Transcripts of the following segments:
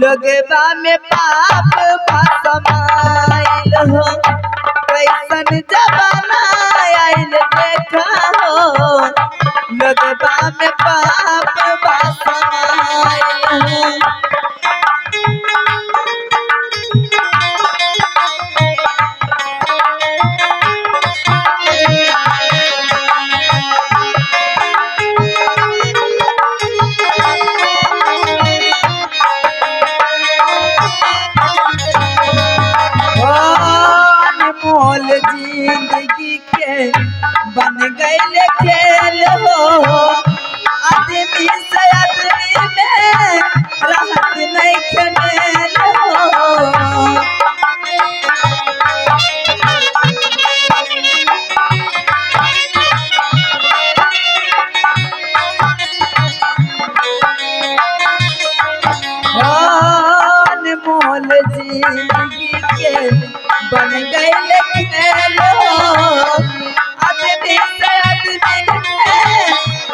लगवा में पाप समाइल हो कैसन जमाना आइल देखा हो लगवा में पाप समाइल हो। जिंदगी के बन गए खेल हो आदमी से आदमी में राहत नहीं खेल हो। मोल जिंदगी के बन गए खेल आदमी से आदमी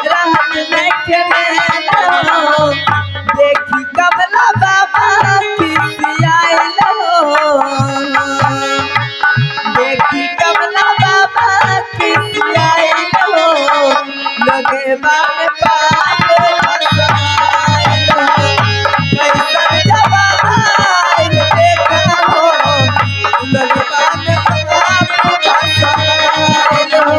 राहत नहीं खेल। देखी कमला बाबा खिसियाइल हो देखी कमला बाबा खिसियाइल हो लगे बाप पाप समाइल हो कैसन जमाना आइल देखा हो लगवा में पाप समाइल हो।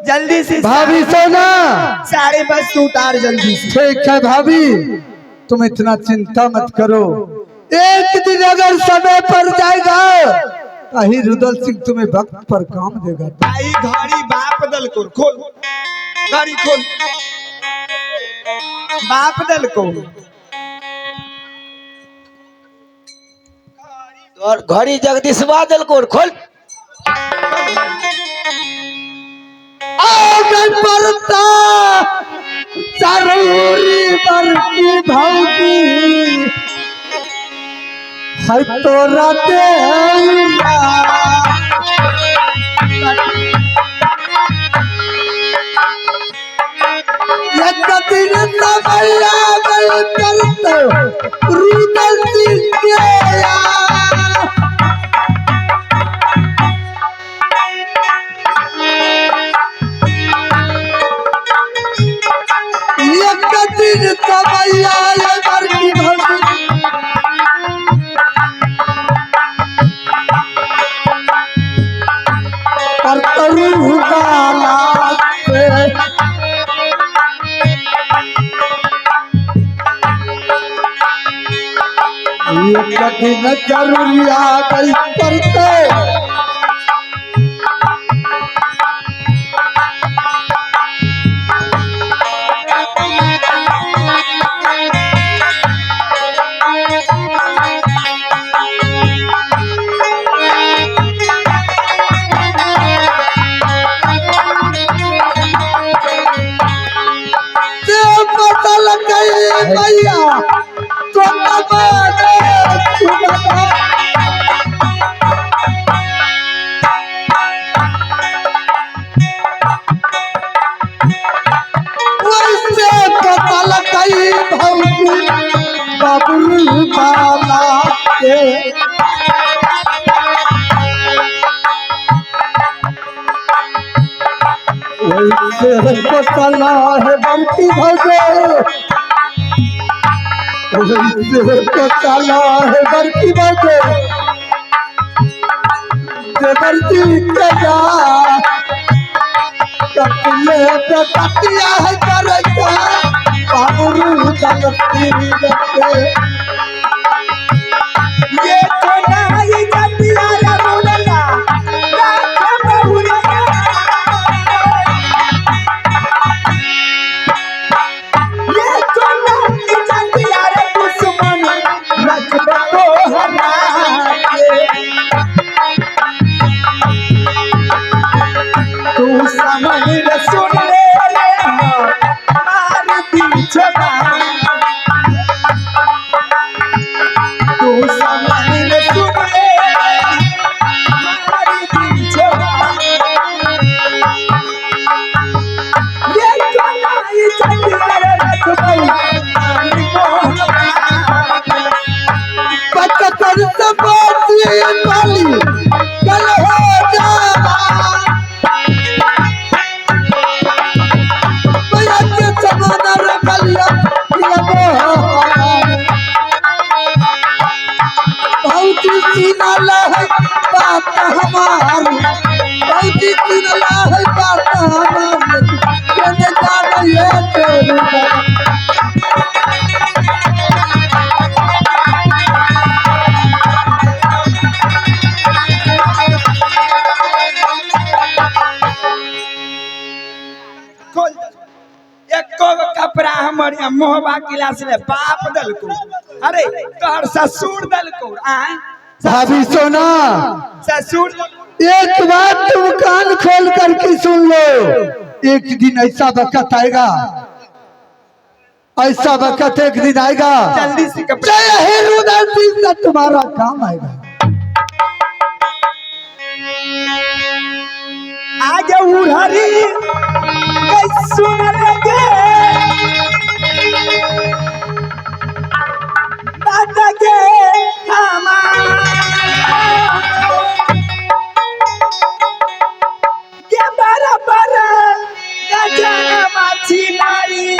जल्दी से भाभी सोना सारे बस तू उतार जल्दी से। ठीक है भाभी तुम इतना चिंता मत करो एक दिन अगर समय पर जाएगा कहीं रुदल सिंह तुम्हें वक्त पर काम देगा। भाई घड़ी बाप दल को खोल घड़ी खोल बाप दल को और घड़ी जगदीशवा दल को खोल पड़ता जरूरी बरकी भौजी है तोरा देला एक दिन समैया गल करतो रुदल सिंह के दिन समैया बरकी भौजी करतरू गाला से एक दिन जरूरी आ गई करते भैया तो वैसे पता लगाई भौजी बाबू बाला के वैसे पता है बंटी भौजी काला है बरकी बाटे जबरती कजा कपले पे कटिया है करता बाबू दलती जते ये तो नहीं जतिया रे मुनला राख बहुरा ये तो नहीं जतिया रे दुश्मन रख तो हरा तू समझ रे सुन ले मार दी छबा दुश्मन ने सुन ले हमारी दिल छोड़ा ये कलाई चंदिया रखबई आनी पचहत्तर से बाती वाली कल हो जावा भैया के जमाना रखलिया बहुत सीना है बात हमारी बहुत सीना है बात हमारी कहने जा रही है तेरी खोल एको कपड़ा हमर मोहबा किलास ले बाप दल को अरे तोहर ससुर दल को आए भाभी सोना ससुर एक बात तुम कान खोल करके सुन लो एक दिन ऐसा वक्त आएगा ऐसा वक्त एक दिन आएगा जल्दी से कपड़ा जय हे रुदल सिंह का तुम्हारा काम आएगा आज उड़हरी सुन लगे बात के के बराबर गजन माछी नारी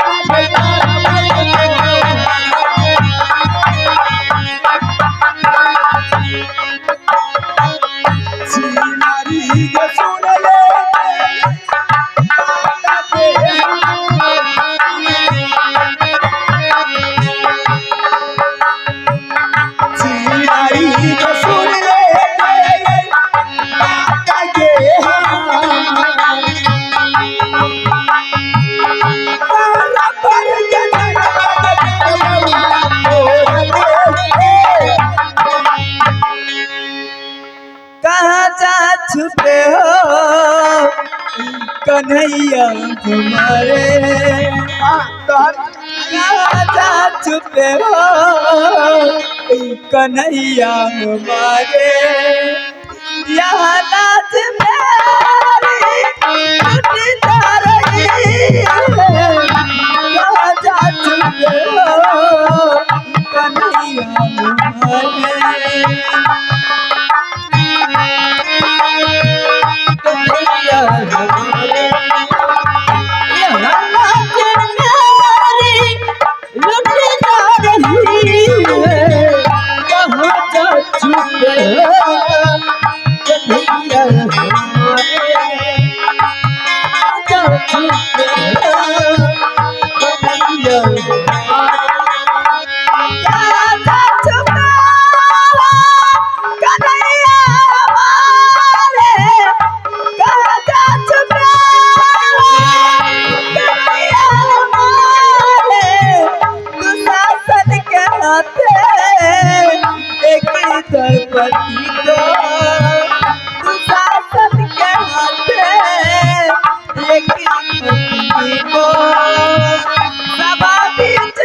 नारी जो सुन ले कहाँ जा छुपे हो कन्हैया हमारे कहाँ जा छुपे हो कन्हैया हमारे यहाँ नाच मेरी टूटी जा रही है कहाँ जा छुपे हो कन्हैया हमारे गणपति को दुशासन के हाथे लेकिन पति को सभा बीच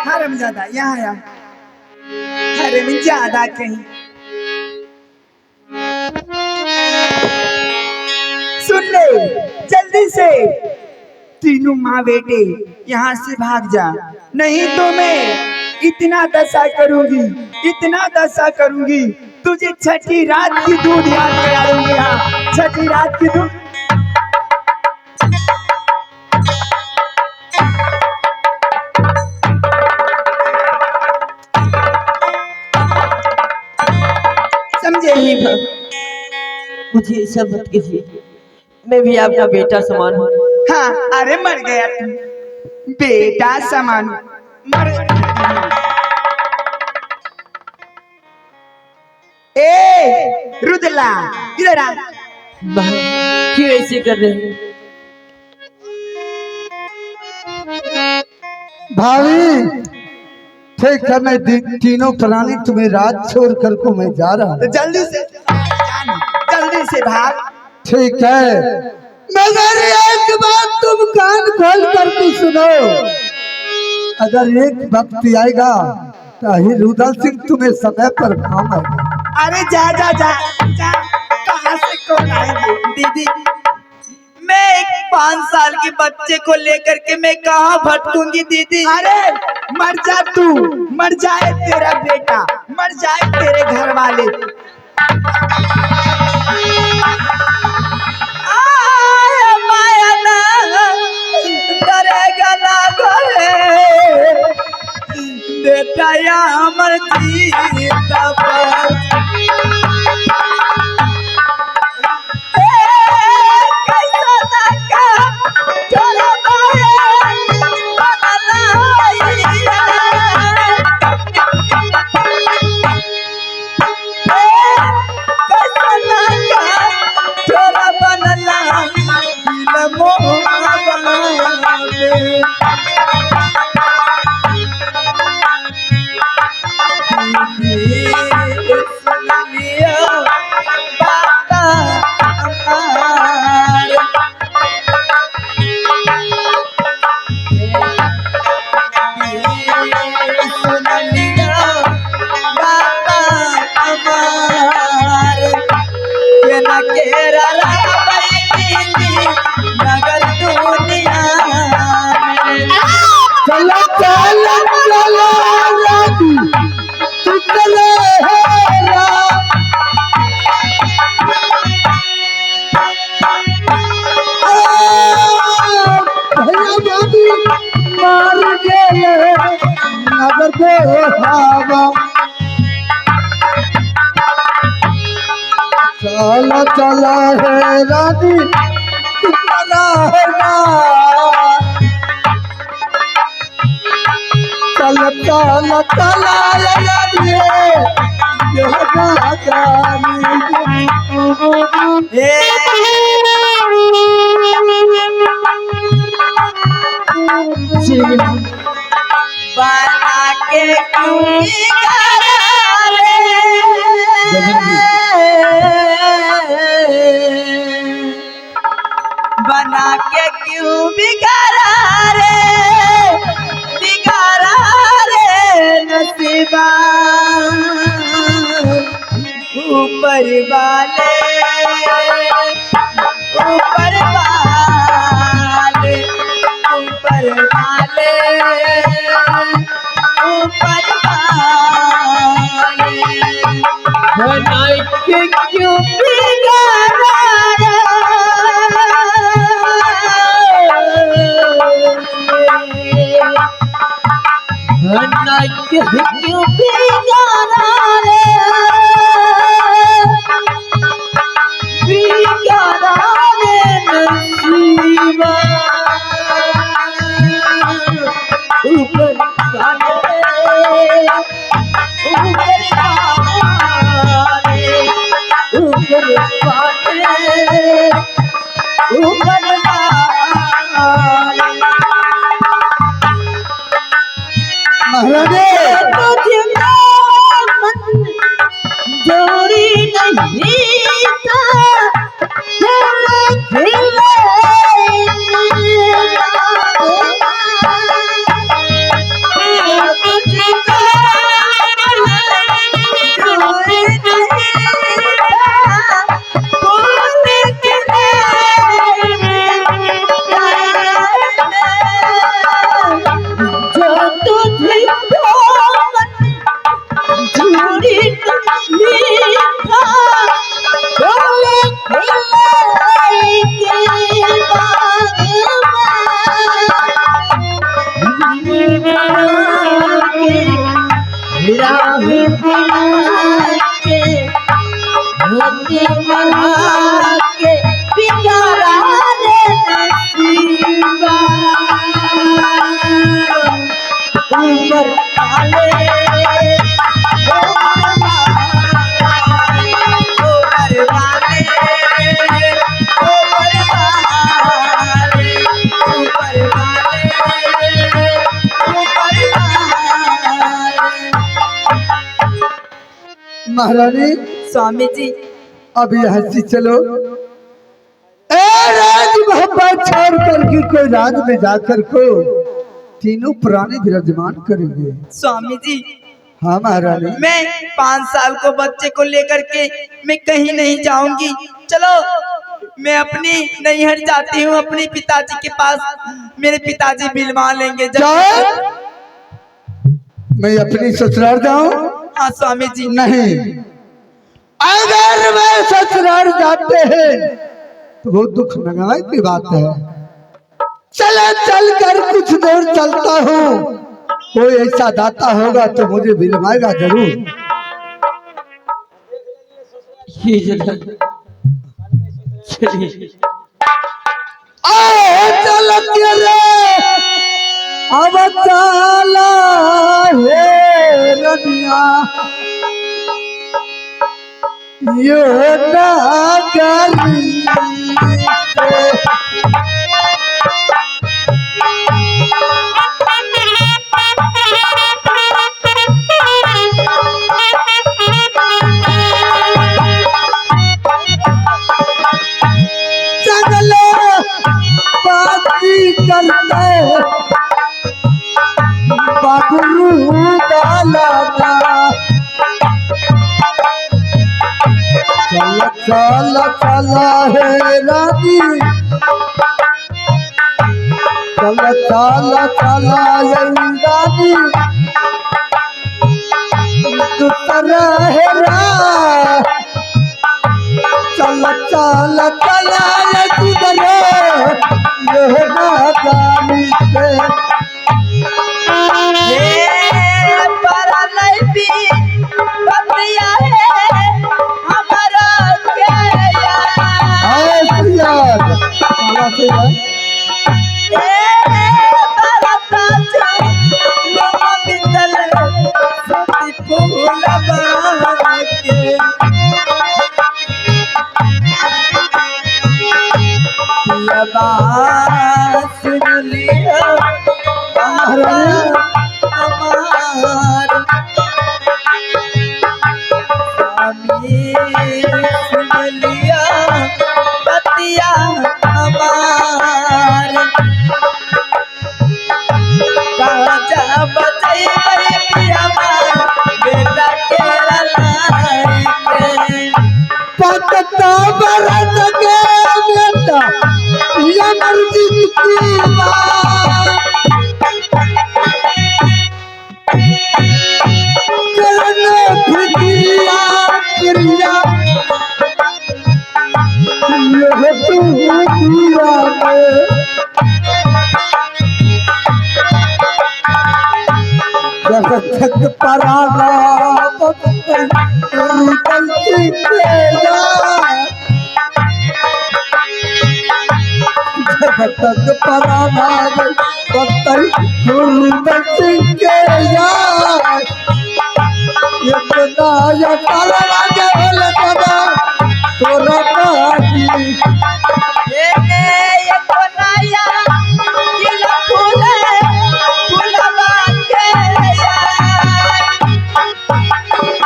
हरमजादा यहाँ आया हरमजादा कहीं सुन ले जल्दी से तीनों माँ बेटे यहाँ से भाग जा नहीं तो मैं इतना दशा करूंगी तुझे छठी रात की दूध याद करा दूंगी हाँ छठी रात की दूध समझे ही मुझे ऐसा मत कीजिए, मैं भी आपका बेटा समान हूँ। हाँ अरे मर गया तू बेटा समान मर ए रुदला इधर आ। क्यों ऐसे कर रहे हैं? भाभी ठीक है, मैं तीनों प्राणी तुम्हें रात छोड़ कर को मैं जा रहा हूँ। तो जल्दी से जल्दी से भाग। ठीक है, मगर एक बात तुम कान खोल कर के सुनो। अगर एक वक्त आएगा तो ही रुदल सिंह तुम्हें समय पर काम आएगा। अरे जा जा जा जा, कहाँ से कौन आएंगे? दीदी, मैं एक 5 साल के बच्चे को लेकर के मैं कहाँ भटकूंगी दीदी? अरे मर जा तू, मर जाए तेरा बेटा, मर जाए तेरे घर वाले। माया ना डरेगा ना घरे, बेटा या अमर जीता पर चलो चलो चलो राजू, तू चले हेरा। भैया बाबू मार गेले नगर को हवा। चलो चलो हे रानी, तू चला हेरा। चल चल चला बना के बना के क्यों बिगाड़ा रे, बिगाड़ा रे नसीबा। ऊपर वाले ऊपर वाले ऊपर वाले ऊपर वाले बना के क्यों बिगाड़ा रे, बना के क्यों बिगाड़ा रे, बिगाड़ा रे नसीबा। ऊपर वाले ऊपर वाले ऊपर वाले ऊपर वाले महारानी तुझे मन जोड़ी नहीं था, ऊपर वाले ऊपर वाले ऊपर वाले ऊपर वाले ऊपर वाले। महारानी स्वामी जी अब यहाँ से चलो, ए राज मोहब्बत छोड़ करके कोई राज में जाकर को तीनों प्राणी विराजमान करेंगे। स्वामी जी हाँ महारानी, मैं 5 साल को बच्चे को लेकर के मैं कहीं नहीं जाऊंगी। चलो मैं अपनी नैहर जाती हूँ अपने पिताजी के पास, मेरे पिताजी बिलवा लेंगे। जाओ, मैं अपनी ससुराल जाऊं? हाँ स्वामी जी। नहीं, अगर मैं ससुराल जाते हैं तो वो दुख लगाए की बात है। चल चल कर कुछ दूर चलता हूँ, कोई ऐसा दाता होगा तो मुझे बिलवाएगा जरूर। चल अब चला है रनिया यो नागरी जंगले बाती करते बाबरू डाला चल चल चला है रानी, चल चल चला है रानी, दूसरा है रा चल चल चला है दूसरे ये नागानी से para लैबी बतिया है हमारा क्या यार माला से यार बरता लोमा बिंदल सती फूल बाके लबा सुन लिया हमार स्वामी सुन लिया बतिया हमार बाजा बजाई पिया बेटा के लाई के पकता बरत के बेटा या मर्जी की बात करने फिक्रिया क्रिया ये तू दिया जगत परागा पत्थर गलती के जा जगत परागा पत्थर गलती के जा इतना या ताला के लगदा तोरा काजी ये कोनाया किला फूलवा के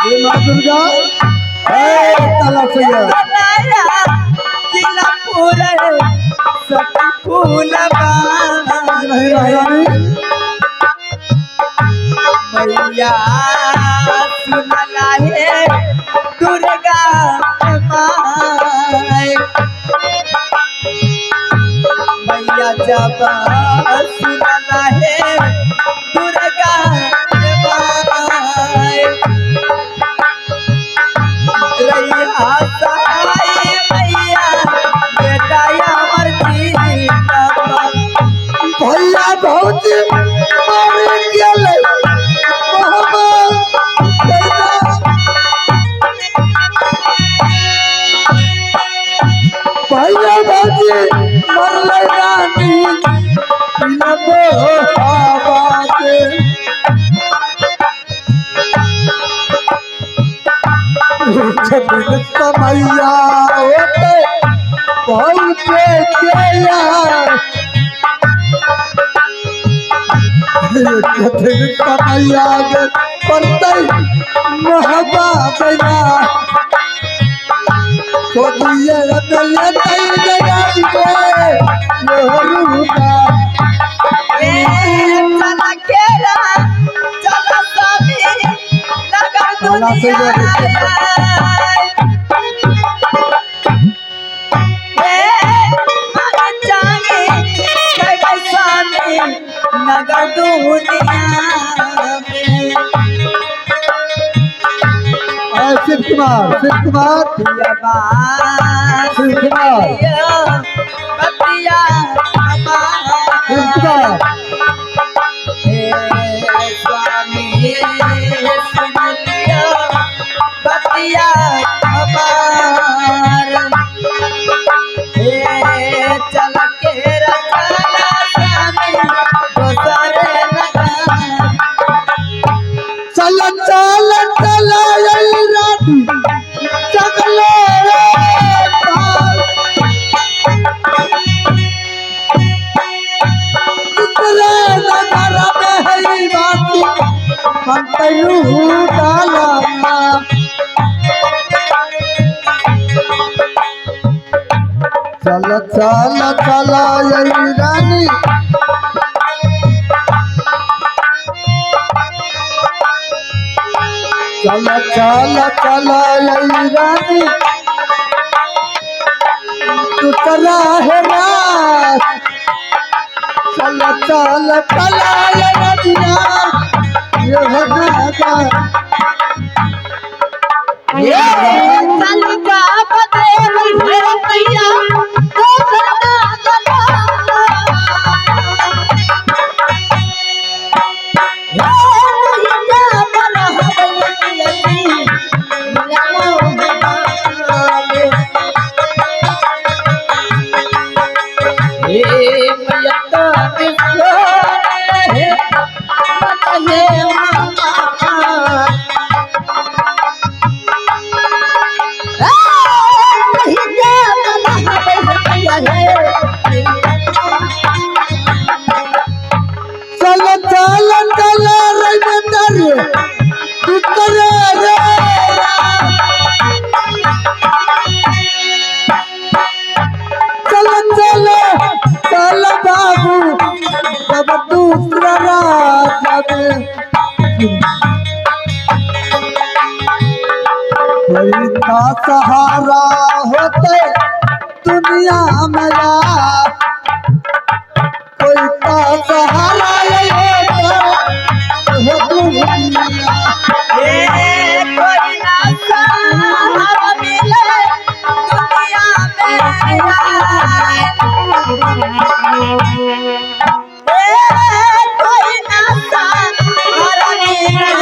ये मां दुर्गा ए ताला से कोनाया किला सती फूलवा नहीं महारानी मैया सुनला है दुर्गा माय मैया जब सुनला है दुर्गा माय रैया साई मैया बेटा अमर जी भैया भौजी मर गेले भैया भौजी मरले रानी दिन समैया होते पहुँचे केया दिन समैया गे पड़ते महबा बना तो दिए अदले तई जगा के लोरुका चला केरा चला स्वामी नगर दुनिया नगर दुनिया शिव कुमार बतिया स्वामी सुन लिया बतिया हमार चल के रखना स्वामी दोसरे लगा चल चल चल रानी चगले नगर में है बाती हम तयू डाला चल चल चल रानी चल चल चल रानी तू चला है रात चल चल चल रबिया ये होगा ये चल का बदल मेरा भैया तो करना गला ये जा बना हवलती ये मैया दिसो है बतले मामा चल चल चल रविंदर उतरे रे चल चल चल बाबू जब दूसरा रात में कोई का सहारा होते दुनिया में यार कोई का सहारा होता हो दुनिया ये कोई ना सहारा मिले दुनिया में कोई ना सहारा मिले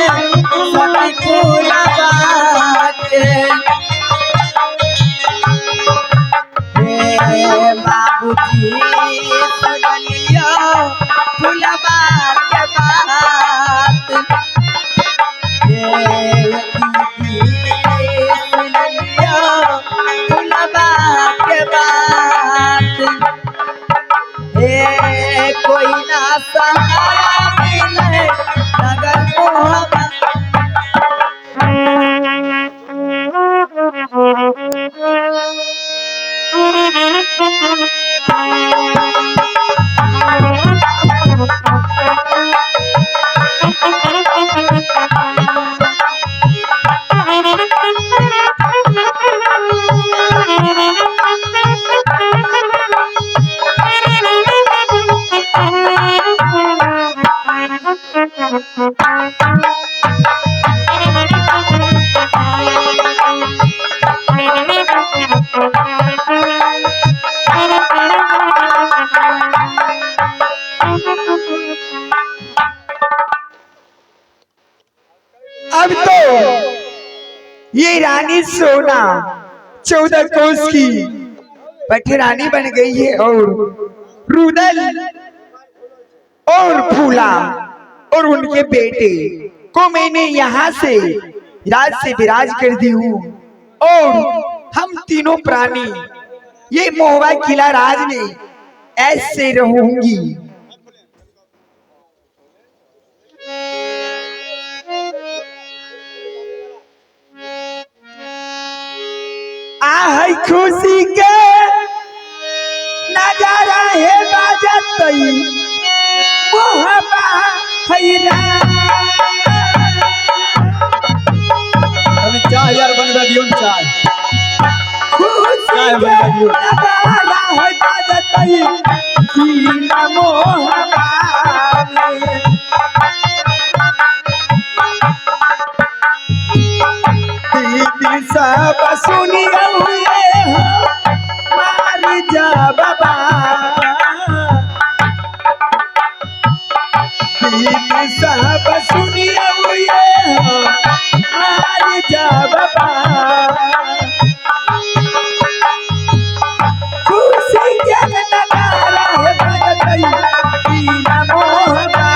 सभी पूरा बाबूजी सुनियो फुलबा के बात सुनियो फुलबा के बात कोई ना सहारा मिले नगर मोहब्बत अब तो ये रानी सोना 14 कोस की पठरानी बन गई है और रुदल और फूला और उनके बेटे को मैंने यहाँ से राज से विराज कर दी हूँ। और हम तीनों प्राणी ये मोहबा किला राज में ऐसे रहूंगी। आहै खुशी के नजारा है बाजतई मोहबा हैरा। अभी 4000 बनवा दियो चाय। खुशी के नजारा है बाजतई किला मोहबा में। दीदी सब सुनिए हुए मार जा बाबा। दीदी सब सुनिए हुए मार जा बाबा। खुशी के नजारा है बजतई किला मोहबा।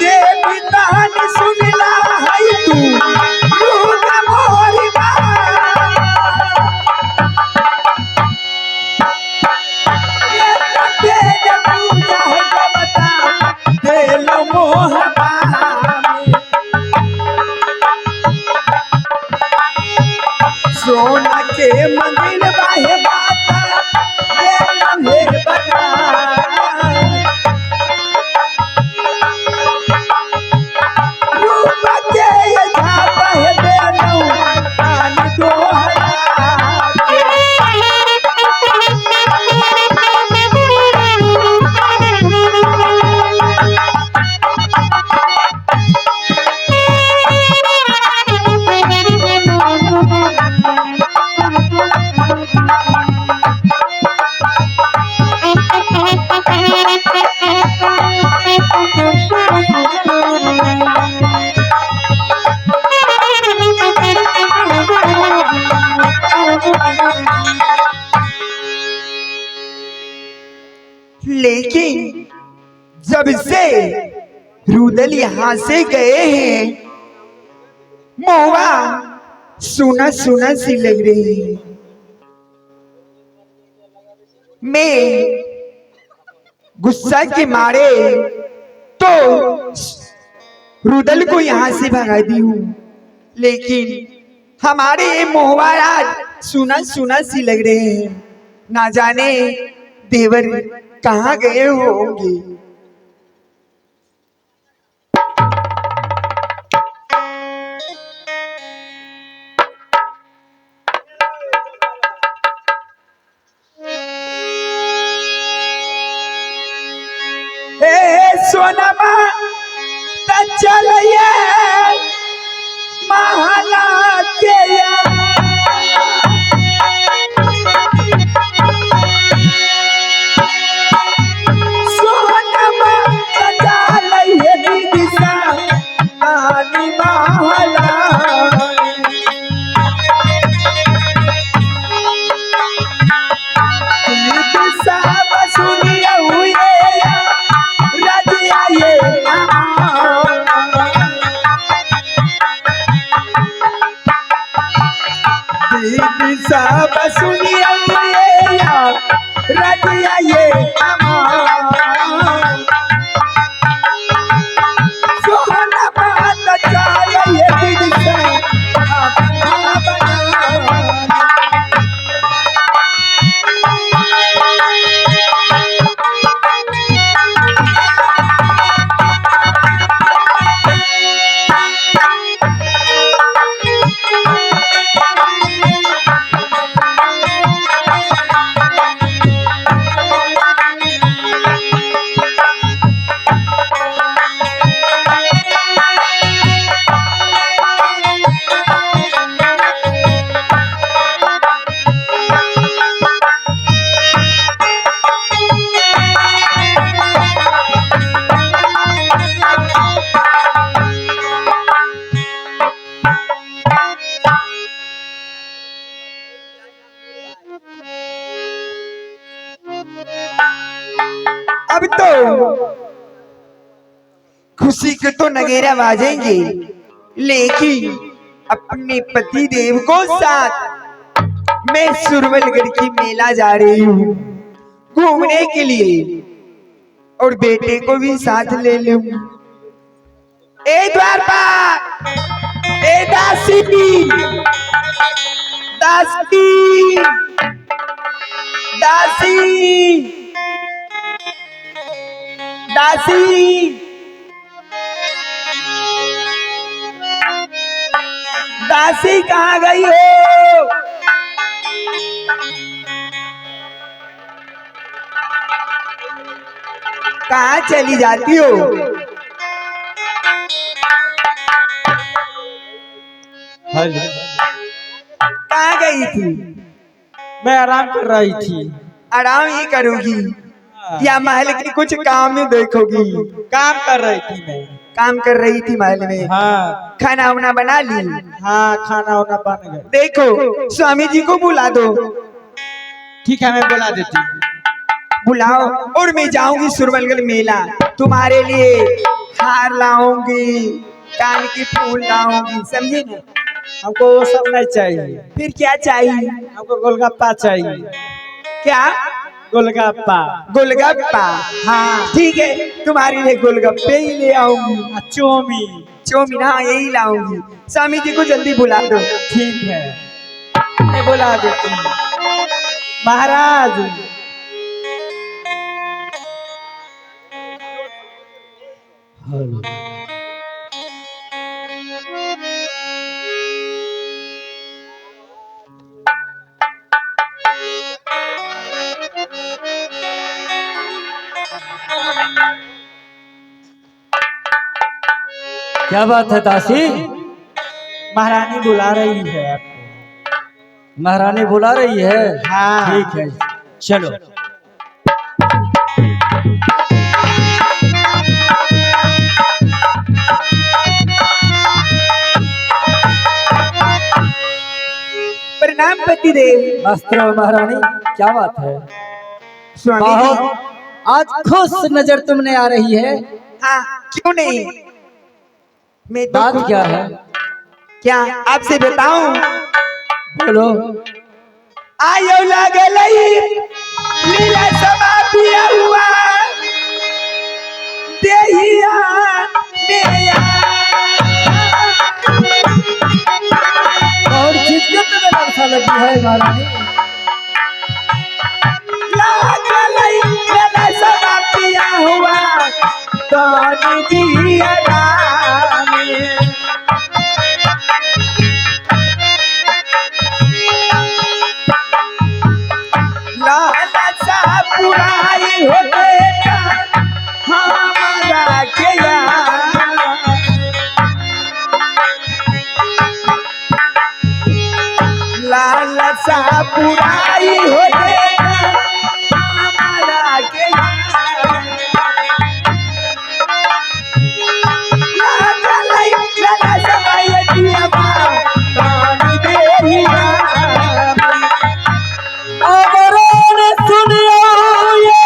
देवी तान सुनला है तू रूना मोहबा। ये तेज पूजा है देवता दिल मोहबा में। सोना के मंदिर बाहे बाता दिल में बना। रूप के ये झापा है बेनू आन दोहरा के। लेकिन जब से रुदल यहाँ से गए हैं मोहबा सुना सुना सी लग रही है। मैं गुस्सा के मारे तो रुदल को यहाँ से भगा दी हूँ, लेकिन हमारे ये मोहबा आज सुना सुना सी लग रहे हैं। ना जाने देवर कहाँ गए होंगे। सोनमा त चलिए महला के सोनमा त चलिए दीदी सा नानी महला। दीदी सा सुनिए हुए रजिया ये दीदी सब सुनिए रजिया ये सोना बात चाहिए दीदी से अब तो खुशी के तो नगेरा बाजेंगे, लेकिन अपने पति देव को साथ मैं सुरवलगढ़ की मेला जा रही हूँ घूमने के लिए, और बेटे को भी साथ ले लूं। ए द्वारपाल, ए दासी, दासी, दासी, दासी, दासी कहाँ गई हो? कहाँ चली जाती हो? कहाँ गई थी? मैं आराम कर रही थी। आराम ही करूंगी या महल के कुछ काम में देखोगी? काम कर रही थी मैं। काम कर रही थी महल में। हाँ खाना वाना बना ली? हाँ, खाना वाना बन गया। देखो स्वामी जी को बुला दो। ठीक है, मैं बुला देती हूँ। बुलाओ, और मैं जाऊंगी सुरवलगढ़ मेला, तुम्हारे लिए हार लाऊंगी, कान की फूल लाऊंगी, समझे ना? हमको वो सब नहीं चाहिए। फिर क्या चाहिए? हमको गोलगप्पा चाहिए। क्या? गोलगप्पा। गोलगप्पा? हाँ ठीक है, तुम्हारे लिए गोलगप्पे ही ले आऊंगी। चौमी। चौमिन, हाँ यही लाऊंगी। स्वामी जी को जल्दी बुला दो। ठीक है, मैं बुला देती हूँ। महाराज, क्या बात है दासी? महारानी बुला रही है आपको। महारानी बुला रही है? हाँ। ठीक है, चलो। प्रणाम पति देव। अस्त्र महारानी, क्या बात है? स्वामी बहुत जी, आज खुश नजर तुमने आ रही है। हाँ क्यों नहीं, मैं तो बात खुद- क्या है? क्या आपसे बताऊं? बोलो। आयो लागल लीला समा पिया हुआ देहिया मेरा। और चीज के तुम्हें नशा लगी है महारानी? लागल लीला समा पिया हुआ दानी दिया रामे। लालसा बुराई हो गया हमारा किया। लालसा बुराई हो गया हमारा किया। लालसा माया दिया पानी देहिया। अमरों ने सुनियो ये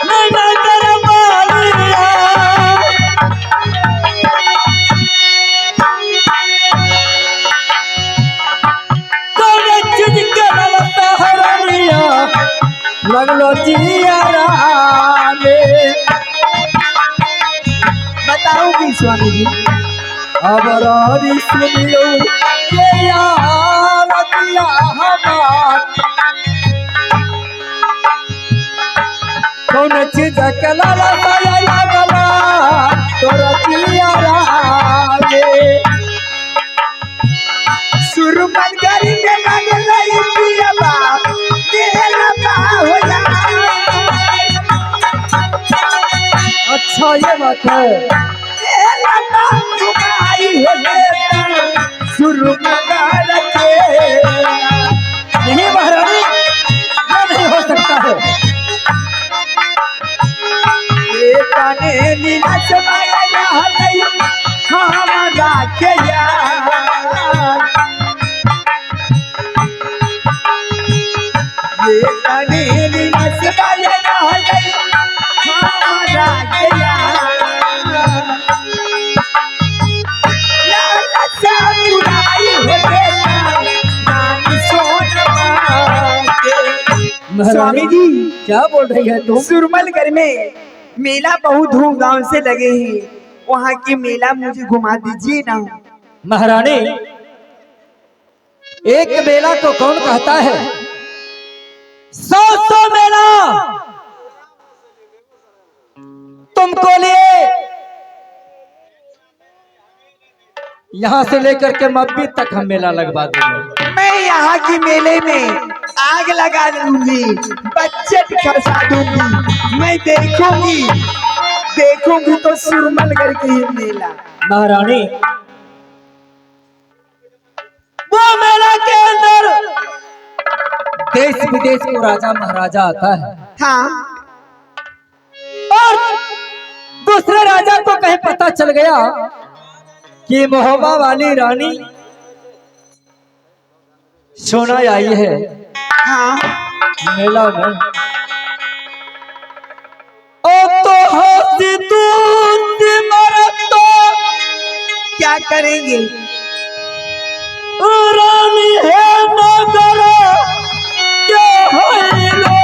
नैना दरबारिया, कौन चीज के लगता हरानिया, लगलो जियारा में। बताऊंगी स्वामी जी। अमरों सुनियो ये यार दिया हमार, कौन चीज के लगता लगला तोरा जियारा में। सुरमन गरी में लगल पियबा देहला बा हो जा। अच्छा ये बात है। देहला बा तुम्हारी हो लेता सुरमन के। नहीं महारानी, ये नहीं हो सकता है। ये काने नीला समाया रहलई हमारा के यार। स्वामी जी क्या बोल रही है तुम? सुरमलगढ़ में मेला बहुत धूमधाम से लगे हैं, वहाँ की मेला मुझे घुमा दीजिए ना। महारानी, एक मेला को कौन कहता है? 100 मेला तुमको लिए यहाँ से लेकर के मब्बी तक हम मेला लगवा देंगे। मैं यहाँ की मेले में आग लगा दूंगी, बजट खसा दूंगी, मैं देखूंगी तो सुरमलगढ़ की ही मेला। महारानी, वो मेला के अंदर देश विदेश को राजा महाराजा आता है हाँ, और दूसरे राजा को कहीं पता चल गया कि मोहब्बा वाली रानी सोना आई है हाँ, मेला में, ओ तो हंसी दूती मरत तो क्या करेंगे? रानी है नगर क्या होइलो।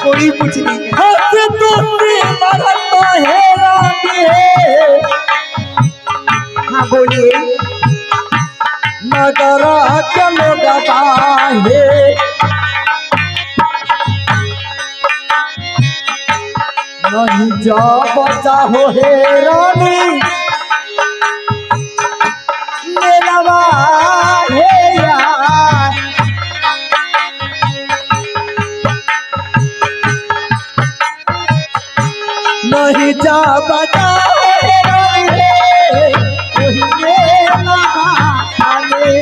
कोई कुछ नहीं है। हंसी दूती मरत तो है रानी है हाँ बोलिए। नगर के लोग है नहीं जा बचा हो हे रानी मेलवा हे यार। नहीं जा बचा हे रानी वही मेला आने।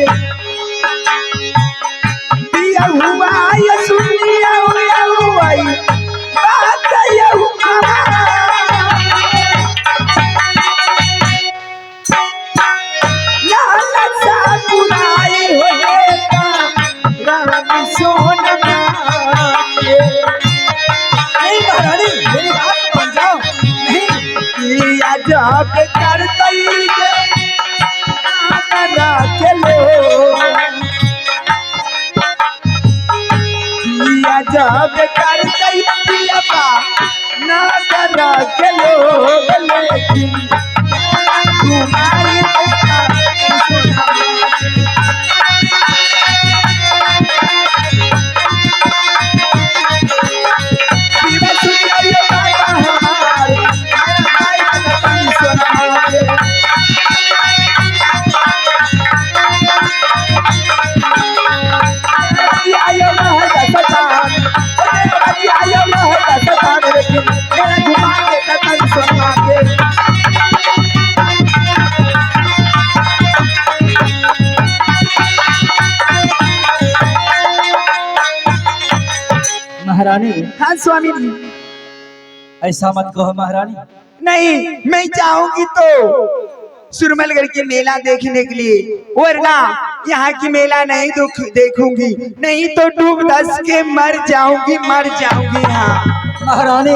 दिया हुआ ये सुनिया हुआ ये बात ये हुआ। लाला सा बुराई होएगा राम सोना के। नहीं महारानी, मेरी बात मान जाओ। नहीं, या जब करतई के आदरा के लो, या जब करतई पियपा ना करा के लोग, लेकिन तुम्हारी महारानी, हाँ स्वामी जी। ऐसा मत कहो महारानी। नहीं, मैं चाहूंगी तो सुरमलगढ़ की मेला देखने के लिए, वरना यहाँ की मेला नहीं देखूंगी, नहीं तो डूब धस के मर जाऊंगी यहाँ। महारानी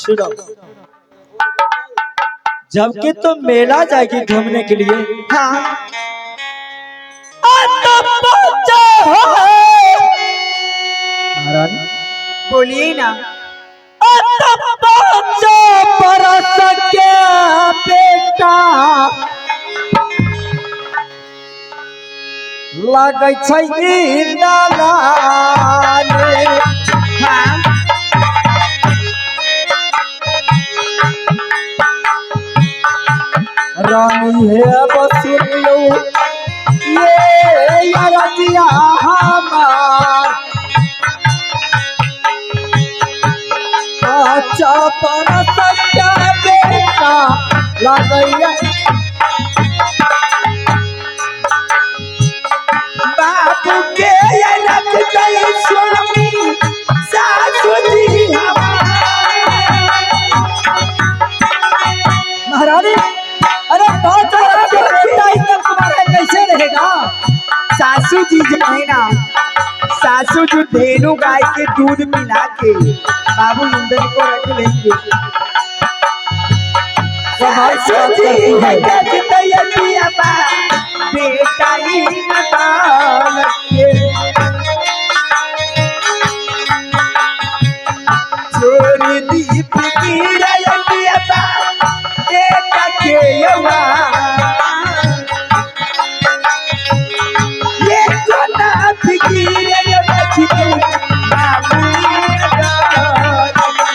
सुनो, जबकि तुम मेला जाएगी घूमने के लिए, हाँ महारानी बोलिए ना। बरस के बेटा लगे छै नालाने। हाँ रानी है बसुलो ये रजिया हमार, अच्छा परस क्या बेटा लगैया। बाबू के ये रख गई स्वामी सासू जी महारानी, अरे बहुत बेटा इतना तुम्हारा कैसे रहेगा? सासू जी जो है ना, सासू जो धेनु गाय के दूध मिला के बाबू इंदन को रख लेंगे। हाथ से बात करती है। बेटा ही न बाल के चोरी दीप की रैया बेटा के यवा ये कोना फिकीर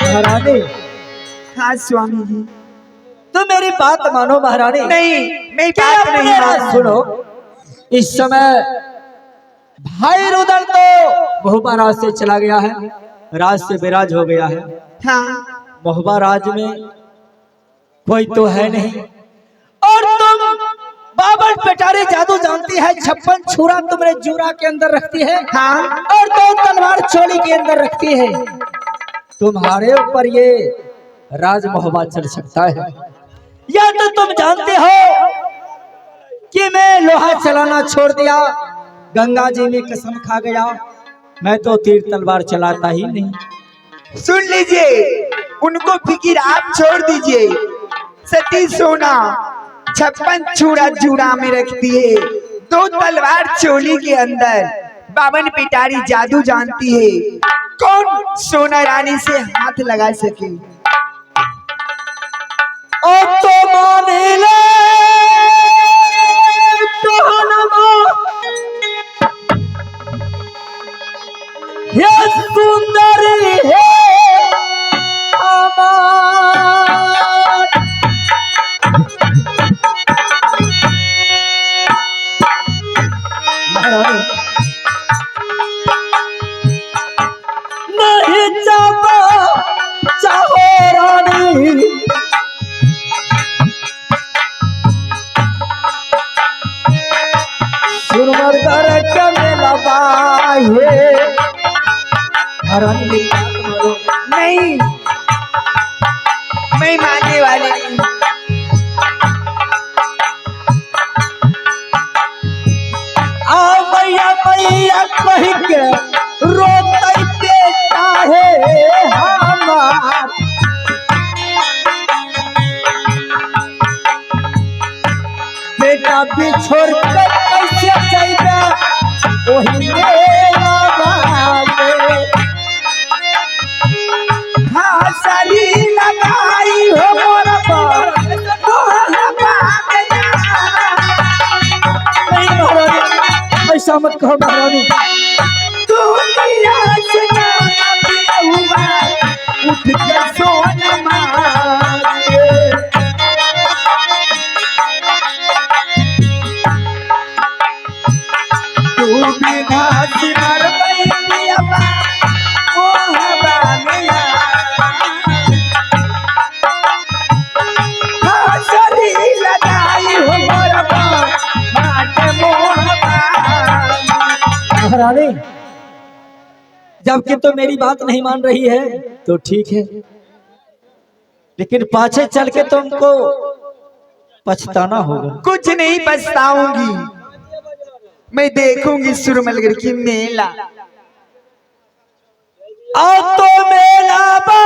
महारानी हाँ स्वामी जी। तो मेरी बात मानो महारानी। नहीं मैं क्या बात नहीं मेरा मानूंगा। सुनो, इस समय भाई रुदल तो महुबा राज से चला गया है, राज से विराज हो गया है। हाँ महुबा राज में कोई तो है नहीं, और तुम बाबर पेटारे जादू जानती है। 56 छुरा तुमने जूरा के अंदर रखती है, हाँ और 2 तलवार चोली के अंदर रखती है। तुम्हारे ऊपर ये राज महुबा चल सकता है, या तो तुम जानते हो कि मैं लोहा चलाना छोड़ दिया, गंगा जी में कसम खा गया, मैं तो तीर तलवार चलाता ही नहीं। सुन लीजिए, उनको फिकिर आप छोड़ दीजिए। सती सोना 56 छुरा जूड़ा में रखती है, 2 तलवार चोली के अंदर। 52 पिटारी जादू जानती है, कौन सोना रानी से हाथ लगा सके। ओ तो माने ले कहनमा, ये सुंदरी है हमार। महारानी नहीं चाहो रानी, सुरमर कर के मेला बाहे। महारानी मेरी बात मानो। नहीं मैं मानने वाली नहीं। आ मैया मैया कह के रोते बेटा है हमार। बेटा बिछोड़ के कैसे जाइबे ओही मेला बाबे। हाँ सारी लगाई हो मोर पर नहीं महारानी, ऐसा मत कहो महारानी। उठ के सोना मारे। तू बिना सिमर बैठिया बा, ओ हवा मिया। हाँ सारी लगाई हो मोर पर बाट मोहबा। महारानी जबकि तो मेरी बात नहीं मान रही है तो ठीक है, लेकिन पाछे चल के तुमको पछताना होगा। कुछ नहीं पछताऊंगी, मैं देखूंगी सुरमलगढ़ की मेला। आ तो मेला बा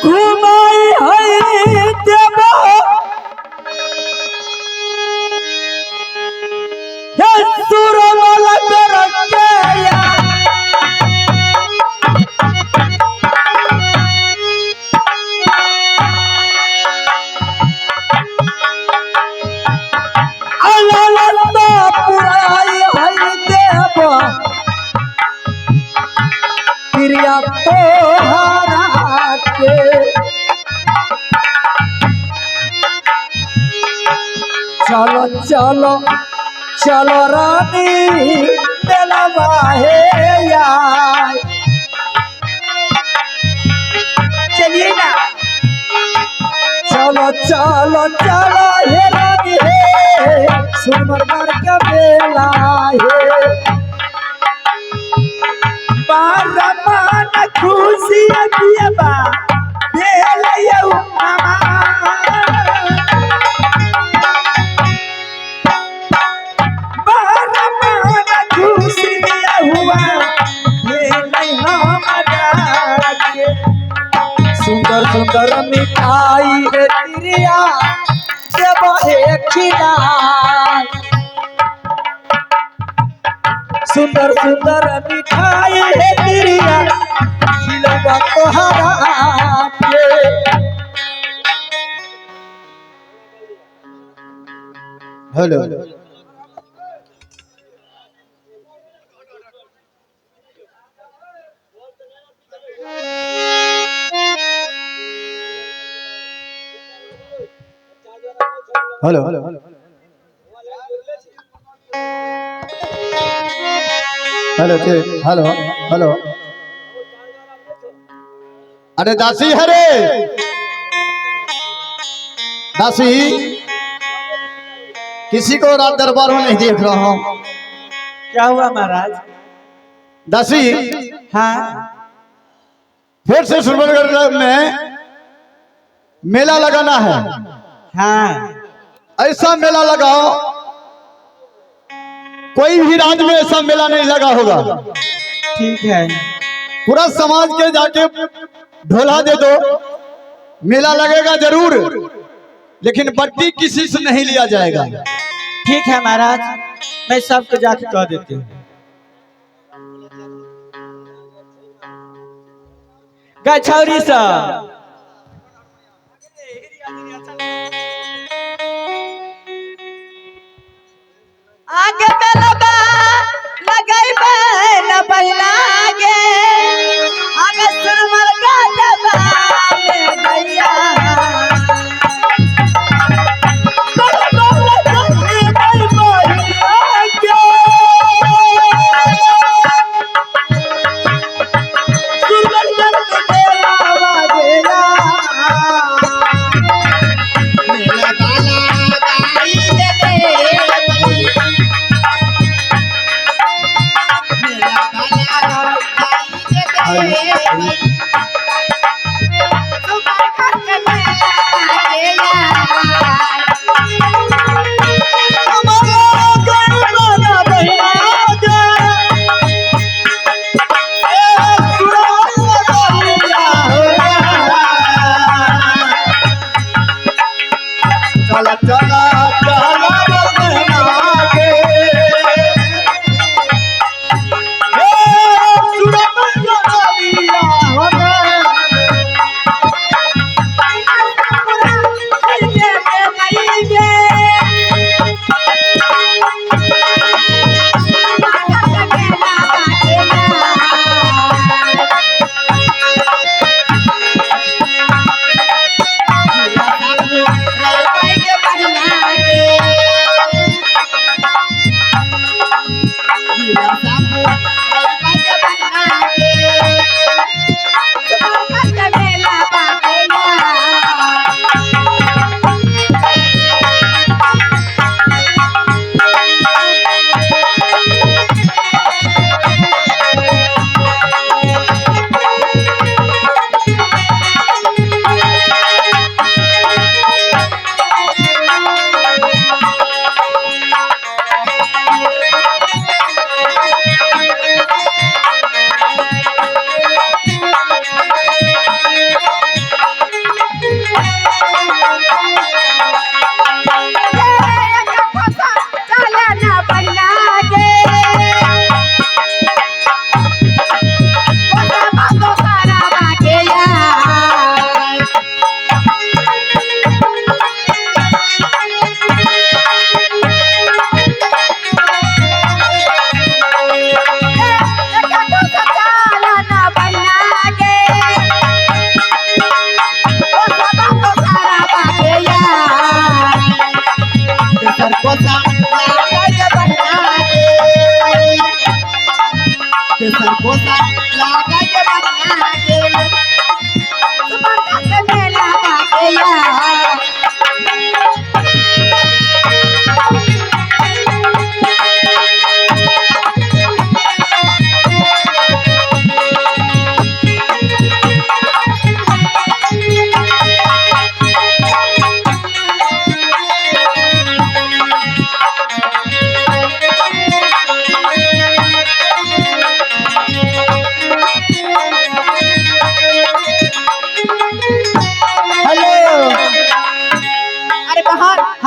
घुमाई है देबो, हे सुरमलगढ़ के या। अललता पुराई है देबो, प्रिया तोहरा के। चलो चलो चलो रानी मेला है यार। चलिए ना। चलो चलो चलो हे रानी है, सुरमर का मेला है। बारमान खुशी अबियबा भेलयौ बारमान खुशी हुआ भेलै हमरा के। सुंदर सुंदर मिठाई है तिरिया जब है खिलाई। सुंदर सुंदर मिठाई है तिरिया खिलवा तोहरा के। Hello hello hello hello hello अरे दासी है रे दासी, किसी को रात दरबार में नहीं देख रहा हूँ। क्या हुआ महाराज? दासी हाँ फिर से सुरवरगढ़ में मेला लगाना है। हाँ ऐसा मेला लगाओ, कोई भी राज्य में ऐसा मेला नहीं लगा होगा। ठीक है। पूरा समाज के जाके ढोला दे दो, मेला लगेगा जरूर, लेकिन बट्टी किसी से नहीं लिया जाएगा। ठीक है महाराज, मैं सबको जाके कह देती हूँ। गछौरी सब आगे बेलबा लगैबे न पहिलागे, आगे सुरमर गाजबा में गैया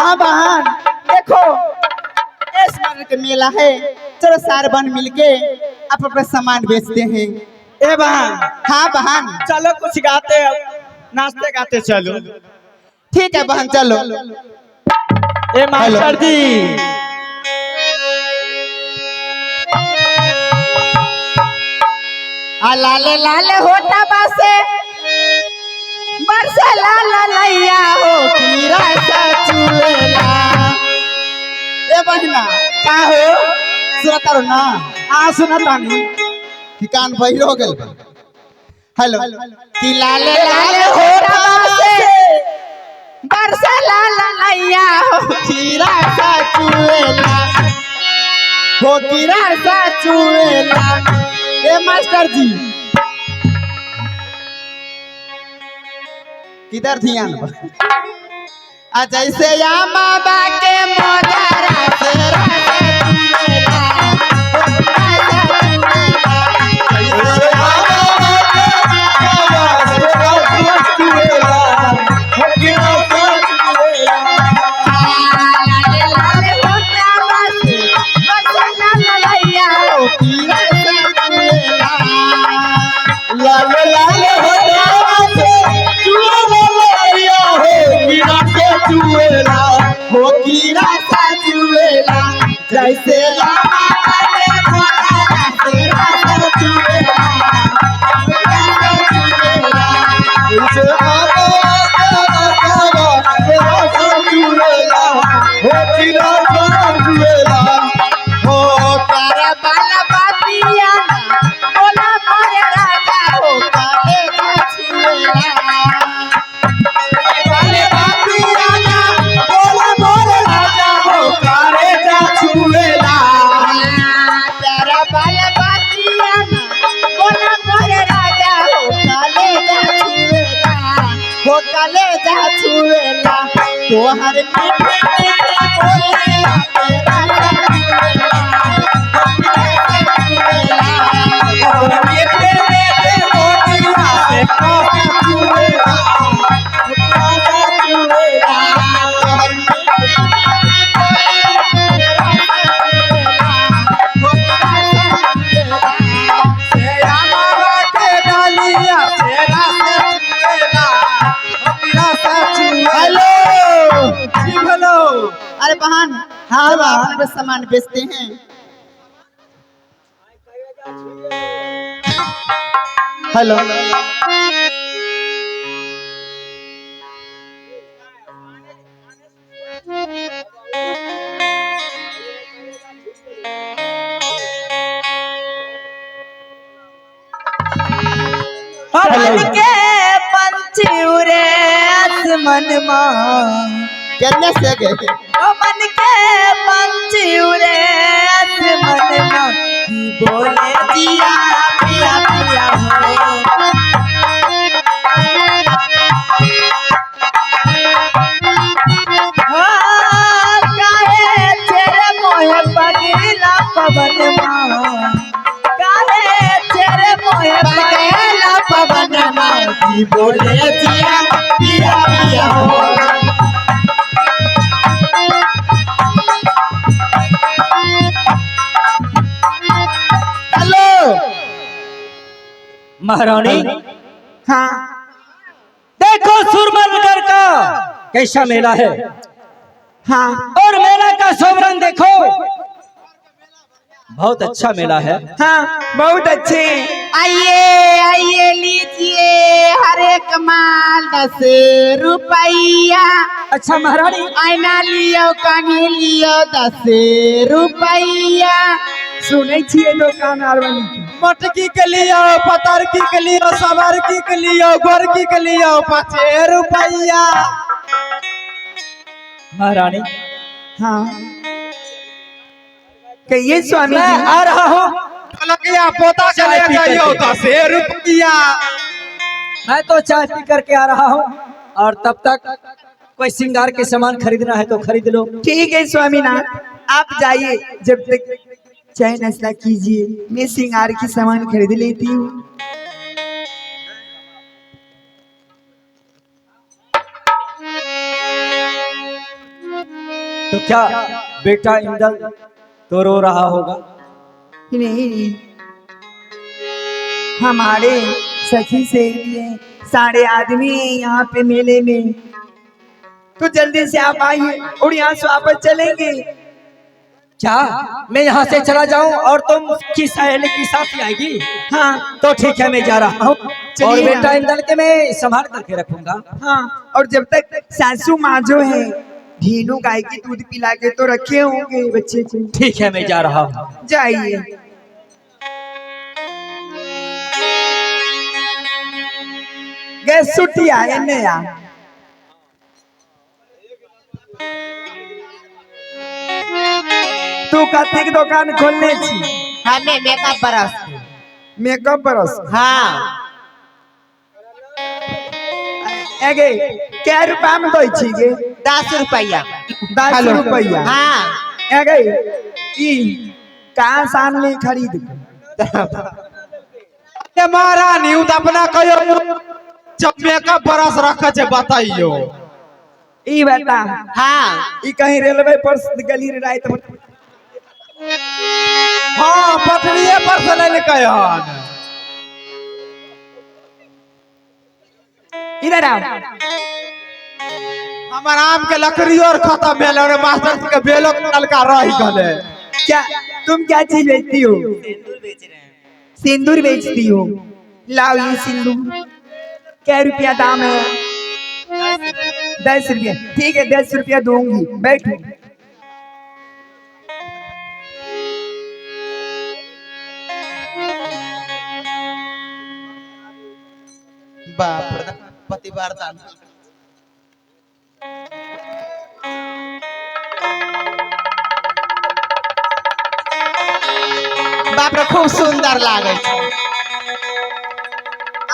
हाँ बहन देखो इस बार का मेला है, चलो सारे बहन मिलके अपना सामान बेचते हैं। ए बहन हाँ बहन चलो कुछ गाते नाचते गाते चलो। ठीक है बहन चलो। ए मास्टर जी लाले लाले होता बासे बरसा लाला लैया हो कीरा सा चुएला। ए बहिना का हो सुनता रो ना? हाँ सुनता नहीं कि कान बहिर हो गेल। हेलो कि लाले लाले होता बासे बरसा लाला लैया हो कीरा सा चुएला, हो कीरा सा चुएला। ए मास्टर जी किधर ध्यान आ जैसे या बाबा के मोजरा से जैसे छुएला तोहर मीठे मीठे बोलिया अरे बहन हाँ अपने सामान बेचते हैं। हेलो के पंछी उड़े आसमान में कहने से गए मन के पंछी उड़े आसमान में की बोले जिया पिया पिया हो काहे तेरे मोह पगला पवन माँ काहे तेरे मोह पगला पवन माँ की बोले जिया पिया पिया हो। महारानी हाँ देखो सुरमनगर का कैसा मेला है हाँ और मेला का सोवरन देखो बहुत अच्छा मेला है। हाँ बहुत अच्छे। आइए आइए लीजिए हर एक माल 10 रुपया। अच्छा महारानी आईना लियो कानी लियो 10 रुपया। सुनै छियै दुकान आर वाली की मटकी के लियो पतरकी के लियो सवरकी के लियो गोरकी के लियो 5 रुपया। महारानी हाँ कहिए स्वामी मैं जी। आ रहा हूँ लगिया पोता चले चाय पी जाइयो करके। 10 रुपया। मैं तो चाय पी करके आ रहा हूँ और तब तक कोई श्रृंगार के सामान खरीदना है तो खरीद लो। ठीक है स्वामीनाथ आप जाइए, जब तक चाय नाश्ता कीजिए मैं श्रृंगार की सामान खरीद लेती हूँ। तो क्या बेटा इंदल तो रो रहा होगा? नहीं, हमारे सखी से लिए सारे आदमी हैं यहाँ पे मेले में, तो जल्दी से आप आइए और यहाँ से वापस चलेंगे। क्या मैं यहाँ से चला जाऊँ और तुम की सहेली की साथ ही आएगी? हाँ तो ठीक है, मैं जा रहा हूँ। चलिए और ना। बेटा इंदल के मैं संभाल करके रखूंगा। हाँ, और जब तक सासू माँ जो है ढीनू गाय की दूध पिला के तो रखे होंगे बच्चे को। ठीक है, मैं जा रहा हूँ। जाइए। गैस छुट्टी आए नया। तू कथी की दुकान खोलने छी? हमें मेकअप ब्रश। Makeup brush. हाँ एगे क्या रुपया में दो छी गे? 10 रुपया। 10 रुपया। हाँ एगे ई कहाँ सान ले खरीद के? महारानी उ अपना कहियो जब मेकअप ब्रश रखे छे बताइयो। ई बता। हाँ ई कहीं रेलवे पर गली रे रात में। हाँ पटरिए पर से ले कहन। इधर आओ। हमर आम के लकड़ी और खत्म भेल और मास्टर जी के बेलो तलका रही गले। क्या तुम क्या चीज बेचती हो? सिंदूर बेचती हो। लाओ ये सिंदूर। क्या रुपया दाम है? 10 रुपया। ठीक है 10 रुपया दूंगी, बैठो। बाप रे पतिवार्ता। बाप रे खूब सुंदर लागे छै।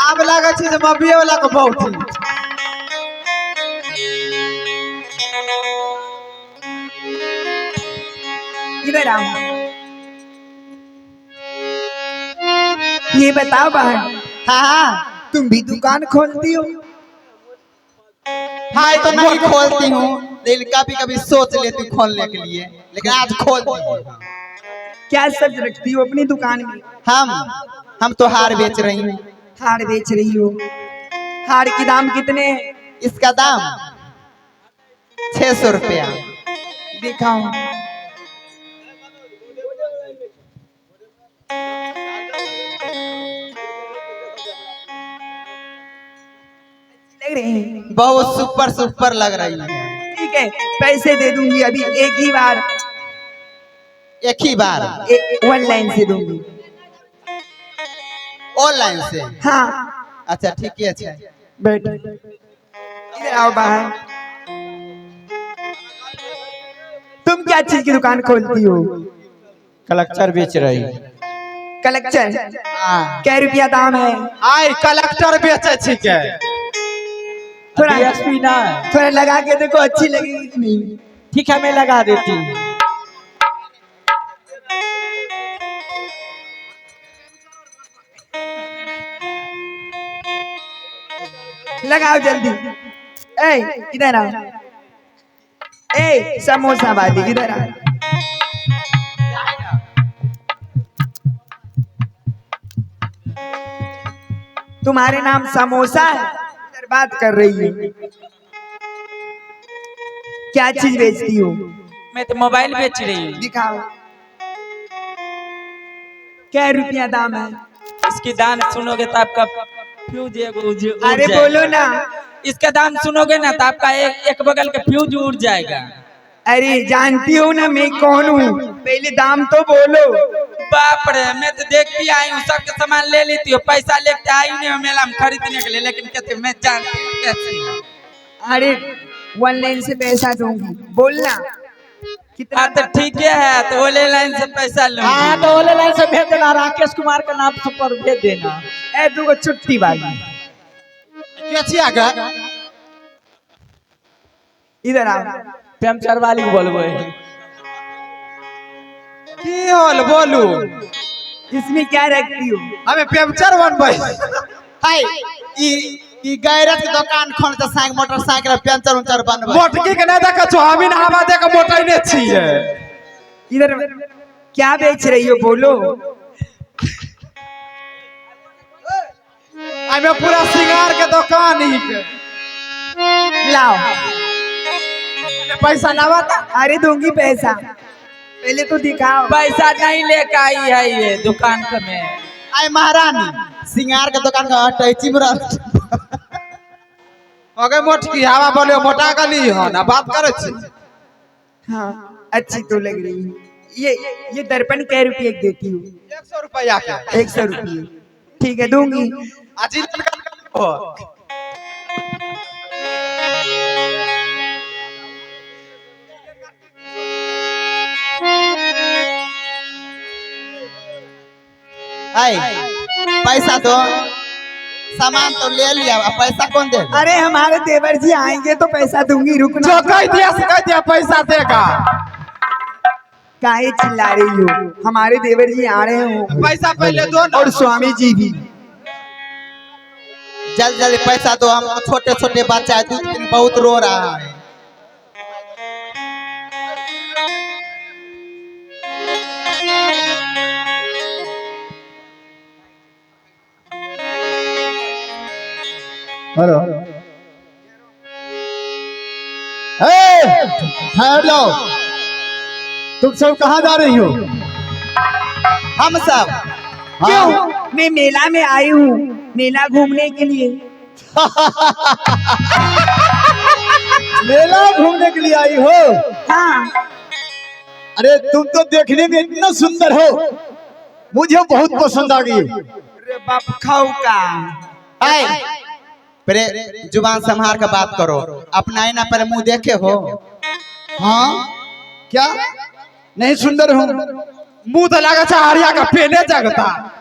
आब लागे छै जे मबिए वाला के बहुत इधर आओ। ये बताओ बहन, हाँ तुम भी दुकान खोलती हो? हाँ तो नहीं खोलती हूँ, लेकिन कभी कभी सोच लेती हूँ खोलने के लिए, लेकिन आज खोल दी। क्या सब्ज रखती हो अपनी दुकान में? हम तो हार बेच रही हूँ। हार बेच रही हो? हार के दाम कितने? इसका दाम 600 रुपया। दिखाओ। लग रहे हैं? बहुत सुपर सुपर लग रही है। ठीक है, पैसे दे दूंगी अभी एक ही बार। एक ही बार ऑनलाइन से दूंगी। ऑनलाइन से? हाँ अच्छा ठीक है। अच्छा बैठ। इधर आओ बाहर। तुम क्या चीज की दुकान खोलती हो? कलेक्टर बेच रही। कलेक्टर? हाँ क्या रुपया दाम है? आई कलेक्टर बेचे छी के। थोड़ा DSP ना। थोड़ा लगा के देखो, अच्छी लगेगी कि नहीं? ठीक है, मैं लगा देती हूँ। लगाओ जल्दी। ए इधर आओ। ए समोसा वाली इधर आओ। तुम्हारे नाम समोसा है? इधर बात कर रही है। क्या चीज बेचती हो? मैं तो मोबाइल बेच रही हूँ। दिखाओ। क्या रुपया दाम है? इसकी दाम सुनोगे तो आपका फ्यूज उड़ अरे जाएगा। बोलो ना। इसका दाम सुनोगे ना तो आपका एक बगल का फ्यूज उड़ जाएगा। अरे जानती हो ना मैं कौन हूँ, पहले दाम तो बोलो। बाप रे, मैं तो देखती आई हूँ, सबके सामान ले लेती हूँ, पैसा लेके आई नहीं हूँ मेला में खरीदने के लिए, लेकिन कहते मैं जानती हूँ कैसे। अरे ऑनलाइन से पैसा दूंगी, बोलना कितना। हाँ तो ठीक है, तो ओले लाइन से पैसा लूंगी। हाँ तो ओले लाइन से भेज देना, राकेश कुमार का नाम सब पर भेज देना। ए तू को छुट्टी वाली कैसे आ गया? इधर आओ। पैमचर वाली को बोलबो। की होल बोलू? इसमें क्या रखती हो? हमें पेमचर बनबै। हाय कि गैरेज के दुकान खोल के साइकिल मोटरसाइकिल पंचर उंचर बनबे मोटकी के नहीं देखा छो हमी ना हवा दे के मोटाई ने छिए इधर क्या बेच रही हो बोलो। आई में पूरा श्रृंगार के दुकान ही के लाओ पैसा लावा था। अरे दूंगी पैसा, पहले तो दिखाओ। पैसा नहीं लेके आई है ये दुकान के में। आई महारानी सिंगार के दुकान का टैची में अगे मोटकी हवा बोले मोटा गली हो ना बात करे छी। हाँ अच्छी तो लग रही है। ये दर्पण कै रुपये की देती हूँ? 100 रुपया के 100 रुपये ठीक है दूंगी। अजी आई पैसा दो, सामान तो ले लिया, अब पैसा कौन दे? अरे हमारे देवर जी आएंगे तो पैसा दूंगी, रुकना। जो कह दिया पैसा देगा। काहे चिल्ला रही हो? हमारे देवर जी आ रहे हो, पैसा पहले दो ना। और स्वामी जी भी। जल्दी जल्दी पैसा दो, हम छोटे छोटे बच्चा है, दूध पीने बहुत रो रहा है। हेलो ठहर जाओ, तुम सब कहाँ जा रही हो? हम सब क्यों? मैं मेला में आई हूँ, मेला घूमने के लिए। मेला घूमने के लिए आई हो? हाँ अरे तुम तो देखने में इतना सुंदर हो, मुझे बहुत पसंद आ गई। अरे बाप खाऊ का। आई परे जुबान संभाल कर बात करो, अपना आईना पर मुंह देखे हो? हाँ क्या नहीं सुंदर हूँ? मुंह तो लगा था हरिया का पेने जगता।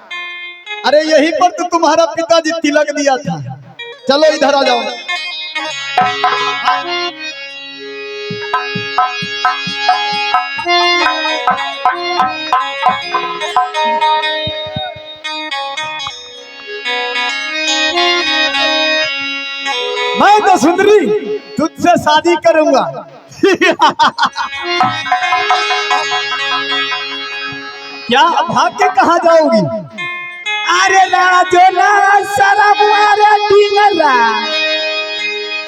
अरे यही पर तो तुम्हारा पिताजी तिलक दिया था। चलो इधर आ जाओ। मैं तो सुंदरी तुझसे शादी करूंगा। क्या भाग के कहाँ जाओगी? अरे राजो ना सारा बुआरे डिंगरा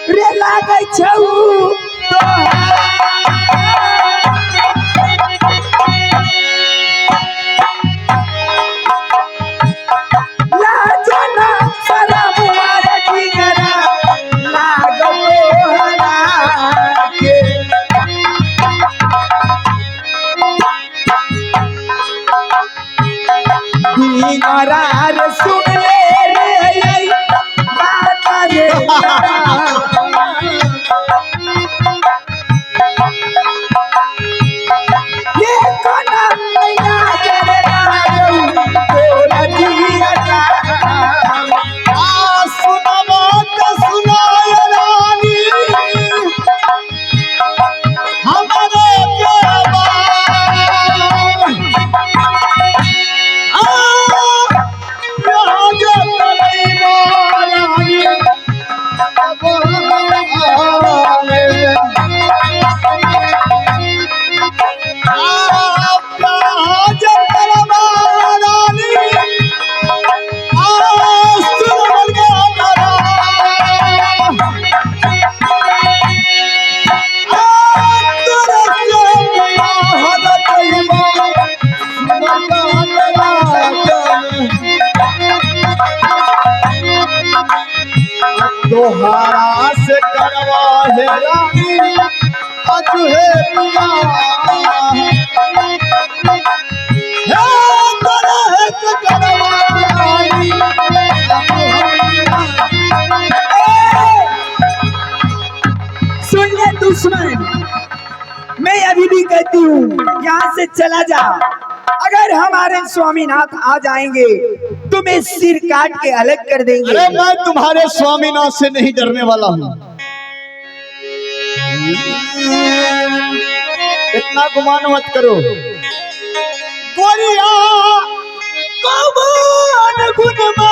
रे लागे छऊ तो राजो ना सारा बुआरे डिंगरा लागो हरा के। डिंगरा रे सुन ले रे बात रे ये कोना मैया जरे राजू तोरा जिया का। सुनो बात सुनो ये रानी, हमारे प्यारा यहाँ जो रानी तोहारा से करवा है रानी आज है पिया है तोरा है के करवा रानी। सुन ले दुश्मन, मैं अभी भी कहती हूँ यहाँ से चला जा। अगर हमारे स्वामीनाथ आ जाएंगे तो मैं सिर काट के अलग कर देंगे। अरे मैं तुम्हारे स्वामीनाथ से नहीं डरने वाला हूँ, इतना गुमान मत करो। गोरिया कौन गुनमा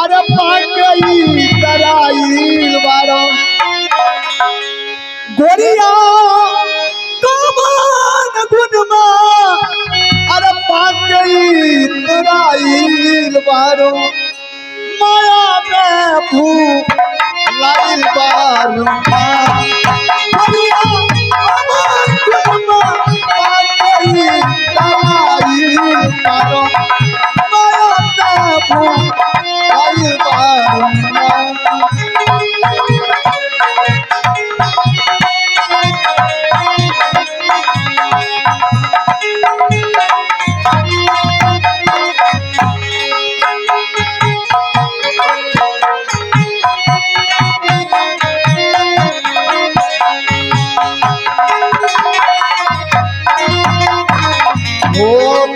अरे पाकई कराइल बारो गोरिया कमान गुनमा अरे पाकई कराइल बारो माया में भूख लाइल बारो गोरिया कमान गुनमा पाकई कराइल बारो माया में भूख लाइल बारो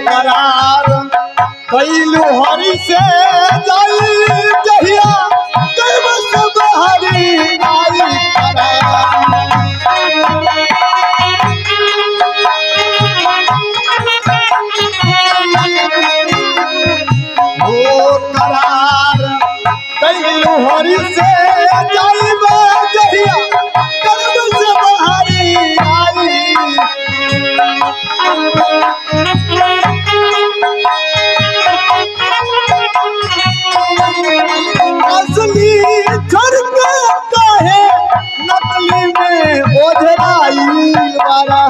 करार कैलू हरि से जल जहिया कैब सब हरि आई करार कैलू हरि से जल जहिया कैब सब हरि आई असली झड़के कहे नकली में ओझराइल बारा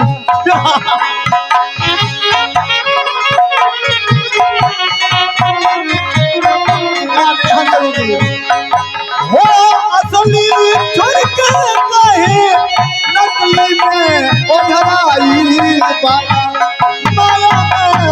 हो असली झड़के कहे नकली में ओझराइल बारा माया में